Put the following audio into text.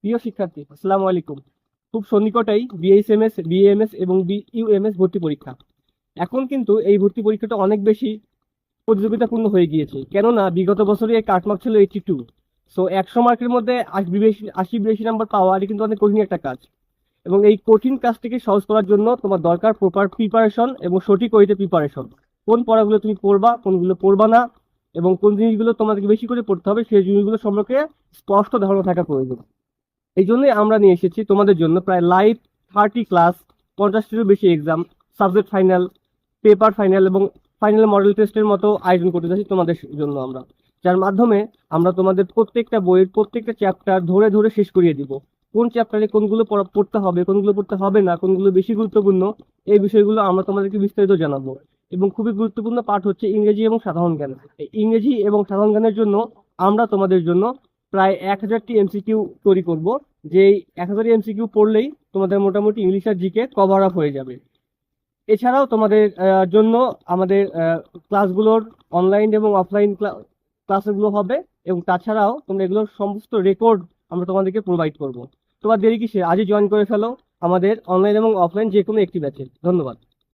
প্রিয় শিক্ষার্থী, আসসালামু আলাইকুম। খুব সন্নিকটেই বিএসএমএস, বিএএমএস এবং বিইউএমএস ভর্তি পরীক্ষা। এখন কিন্তু এই ভর্তি পরীক্ষাটা অনেক বেশি প্রতিযোগিতাপূর্ণ হয়ে গিয়েছে, কেননা বিগত বছরে এই কাটমার্ক ছিল 82। সো 100 মার্কের মধ্যে 80 82 নাম্বার পাওয়া এটা কিন্তু অনেক কঠিন একটা কাজ। এবং এই কঠিন কাজটিকে সহজ করার জন্য তোমার দরকার প্রপার প্রিপারেশন এবং সঠিক ওয়েতে প্রিপারেশন। কোন পড়াগুলো তুমি পড়বা, কোনগুলো পড়বা না, এবং কোন জিনিসগুলো তোমাদেরকে বেশি করে পড়তে হবে, সেই জিনিসগুলো সম্পর্কে স্পষ্ট ধারণা থাকা প্রয়োজন। এই জন্যই আমরা নিয়ে এসেছি তোমাদের জন্য প্রায় লাইভ 30 ক্লাস, 50টিরও বেশি exam, subject final, paper final এবং ফাইনাল মডেল টেস্টের মতো আয়োজন করতে যাচ্ছি তোমাদের জন্য আমরা, যার মাধ্যমে আমরা তোমাদের প্রত্যেকটা বইয়ের প্রত্যেকটা চ্যাপ্টার ধরে ধরে শেষ করিয়ে দিব। কোন চ্যাপ্টারে কোনগুলো পড়তে হবে, কোনগুলো পড়তে হবে না, কোনগুলো বেশি গুরুত্বপূর্ণ, এই বিষয়গুলো আমরা তোমাদেরকে বিস্তারিত জানাবো। এবং খুবই গুরুত্বপূর্ণ পাঠ হচ্ছে ইংরেজি এবং সাধারণ জ্ঞান। এই ইংরেজি এবং সাধারণ জ্ঞানের জন্য আমরা তোমাদের জন্য প্রায় 1000টি এমসিকিউ তৈরি করব। যেই 1000 এমসিকিউ পড়লেই তোমাদের মোটামুটি ইংলিশ আর জিকে কভার আপ হয়ে যাবে। এছাড়াও তোমাদের জন্য আমাদের ক্লাসগুলোর অনলাইন এবং অফলাইন ক্লাসগুলো হবে, এবং তাছাড়াও তোমরা এগুলোর সমস্ত রেকর্ড আমরা তোমাদেরকে প্রোভাইড করব। তোমার দেরি কিসে, আজই জয়েন করে ফেলো আমাদের অনলাইন এবং অফলাইন যে কোনো একটি ব্যাচে। ধন্যবাদ।